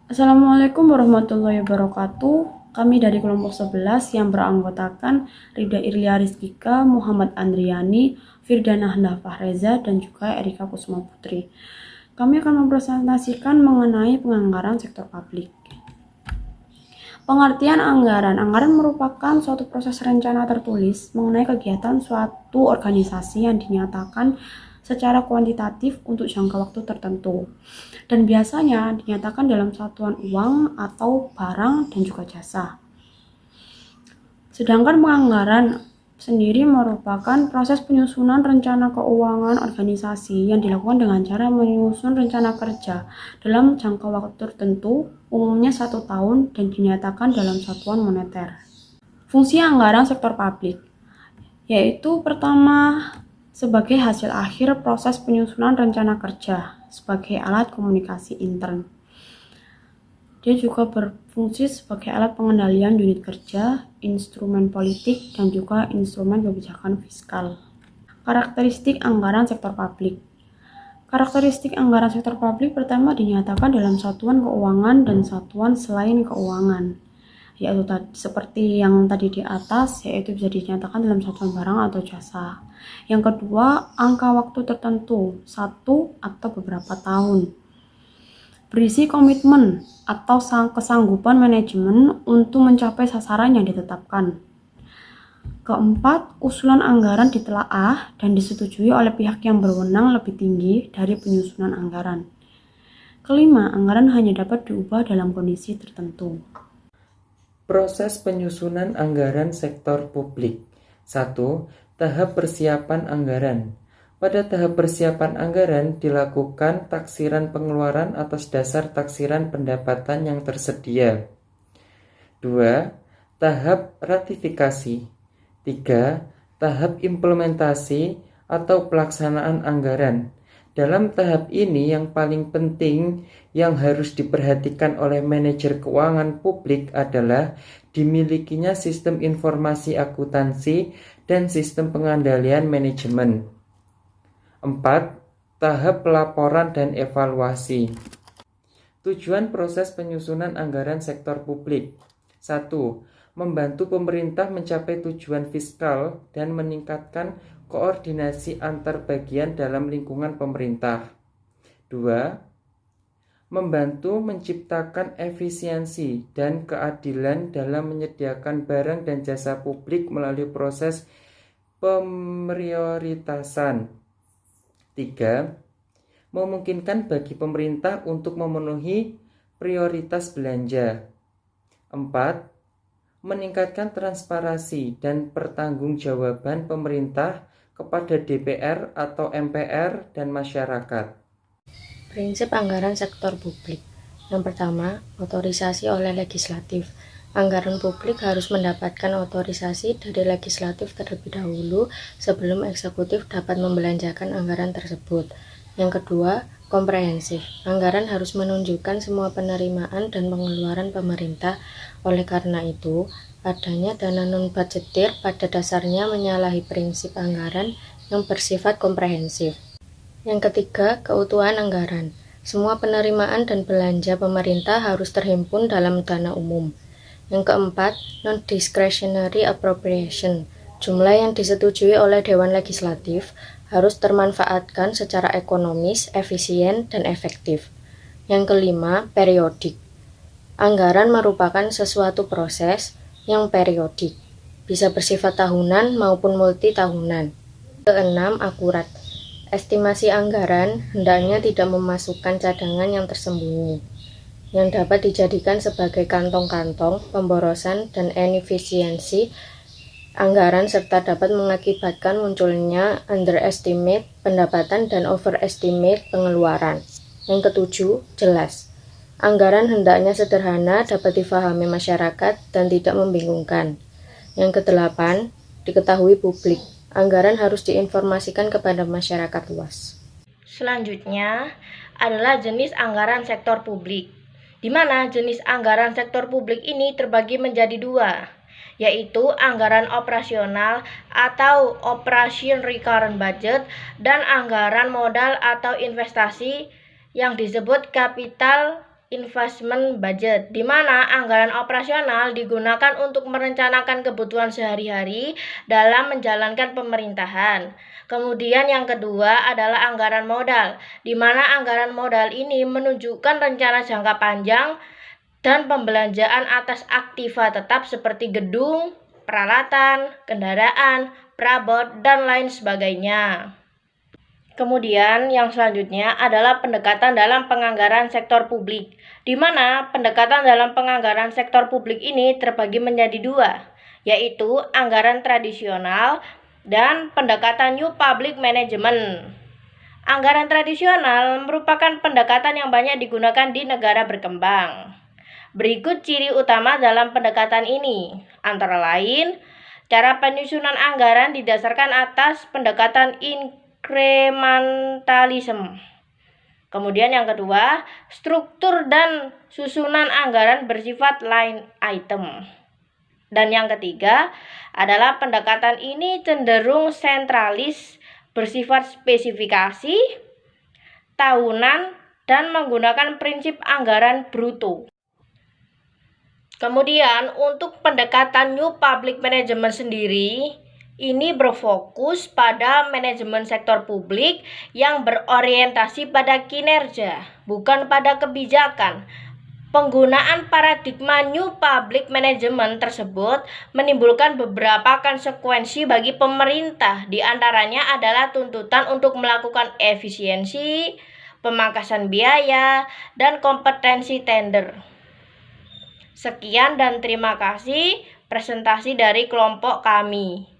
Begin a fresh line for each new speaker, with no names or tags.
Assalamualaikum warahmatullahi wabarakatuh. Kami dari kelompok 11 yang beranggotakan Rida Irlia Rizkika, Muhammad Andriani, Firdana Handafah Reza, dan juga Erika Kusuma Putri. Kami akan mempresentasikan mengenai penganggaran sektor publik. Pengertian anggaran. Anggaran merupakan suatu proses rencana tertulis mengenai kegiatan suatu organisasi yang dinyatakan secara kuantitatif untuk jangka waktu tertentu, dan biasanya dinyatakan dalam satuan uang atau barang dan juga jasa. Sedangkan penganggaran sendiri merupakan proses penyusunan rencana keuangan organisasi yang dilakukan dengan cara menyusun rencana kerja dalam jangka waktu tertentu, umumnya 1 tahun, dan dinyatakan dalam satuan moneter. Fungsi anggaran sektor publik yaitu pertama, sebagai hasil akhir proses penyusunan rencana kerja sebagai alat komunikasi intern. Dia juga berfungsi sebagai alat pengendalian unit kerja, instrumen politik, dan juga instrumen kebijakan fiskal. Karakteristik anggaran sektor publik. Karakteristik anggaran sektor publik pertama dinyatakan dalam satuan keuangan dan satuan selain keuangan, yaitu seperti yang tadi di atas, yaitu bisa dinyatakan dalam satuan barang atau jasa. Yang kedua, angka waktu tertentu, 1 atau beberapa tahun. Berisi komitmen atau kesanggupan manajemen untuk mencapai sasaran yang ditetapkan. Keempat, usulan anggaran ditelaah dan disetujui oleh pihak yang berwenang lebih tinggi dari penyusunan anggaran. Kelima, anggaran hanya dapat diubah dalam kondisi tertentu.
Proses penyusunan anggaran sektor publik. 1. Tahap persiapan anggaran. Pada tahap persiapan anggaran dilakukan taksiran pengeluaran atas dasar taksiran pendapatan yang tersedia. 2. Tahap ratifikasi. 3. Tahap implementasi atau pelaksanaan anggaran. Dalam tahap ini yang paling penting yang harus diperhatikan oleh manajer keuangan publik adalah dimilikinya sistem informasi akuntansi dan sistem pengendalian manajemen. 4. Tahap pelaporan dan evaluasi. Tujuan proses penyusunan anggaran sektor publik. 1. Membantu pemerintah mencapai tujuan fiskal dan meningkatkan koordinasi antar bagian dalam lingkungan pemerintah. 2. Membantu menciptakan efisiensi dan keadilan dalam menyediakan barang dan jasa publik melalui proses pemprioritasan. 3. Memungkinkan bagi pemerintah untuk memenuhi prioritas belanja. 4. Meningkatkan transparansi dan pertanggungjawaban pemerintah kepada DPR atau MPR dan masyarakat.
Prinsip anggaran sektor publik. Yang pertama, otorisasi oleh legislatif. Anggaran publik harus mendapatkan otorisasi dari legislatif terlebih dahulu sebelum eksekutif dapat membelanjakan anggaran tersebut. Yang kedua, komprehensif. Anggaran harus menunjukkan semua penerimaan dan pengeluaran pemerintah. Oleh karena itu, adanya dana non-budgetir pada dasarnya menyalahi prinsip anggaran yang bersifat komprehensif. Yang ketiga, keutuhan anggaran. Semua penerimaan dan belanja pemerintah harus terhimpun dalam dana umum. Yang keempat, non-discretionary appropriation. Jumlah yang disetujui oleh Dewan Legislatif harus termanfaatkan secara ekonomis, efisien, dan efektif. Yang kelima, periodik. Anggaran merupakan sesuatu proses yang periodik, bisa bersifat tahunan maupun multi-tahunan. Keenam, akurat. Estimasi anggaran hendaknya tidak memasukkan cadangan yang tersembunyi, yang dapat dijadikan sebagai kantong-kantong pemborosan dan inefisiensi anggaran serta dapat mengakibatkan munculnya underestimate pendapatan dan overestimate pengeluaran. Yang ketujuh, jelas. Anggaran hendaknya sederhana, dapat difahami masyarakat, dan tidak membingungkan. Yang kedelapan, diketahui publik. Anggaran harus diinformasikan kepada masyarakat luas.
Selanjutnya adalah jenis anggaran sektor publik, di mana jenis anggaran sektor publik ini terbagi menjadi 2, yaitu anggaran operasional atau operation recurrent budget dan anggaran modal atau investasi yang disebut capital investment budget, di mana anggaran operasional digunakan untuk merencanakan kebutuhan sehari-hari dalam menjalankan pemerintahan. Kemudian yang kedua adalah anggaran modal, di mana anggaran modal ini menunjukkan rencana jangka panjang dan pembelanjaan atas aktiva tetap seperti gedung, peralatan, kendaraan, perabot, dan lain sebagainya. Kemudian yang selanjutnya adalah pendekatan dalam penganggaran sektor publik, di mana pendekatan dalam penganggaran sektor publik ini terbagi menjadi dua, yaitu anggaran tradisional dan pendekatan New Public Management. Anggaran tradisional merupakan pendekatan yang banyak digunakan di negara berkembang. Berikut ciri utama dalam pendekatan ini, antara lain, cara penyusunan anggaran didasarkan atas pendekatan incrementalism. Kemudian yang kedua, struktur dan susunan anggaran bersifat line item. Dan yang ketiga adalah pendekatan ini cenderung sentralis, bersifat spesifikasi, tahunan, dan menggunakan prinsip anggaran bruto. Kemudian untuk pendekatan New Public Management sendiri, ini berfokus pada manajemen sektor publik yang berorientasi pada kinerja, bukan pada kebijakan. Penggunaan paradigma New Public Management tersebut menimbulkan beberapa konsekuensi bagi pemerintah. Di antaranya adalah tuntutan untuk melakukan efisiensi, pemangkasan biaya, dan kompetensi tender. Sekian dan terima kasih presentasi dari kelompok kami.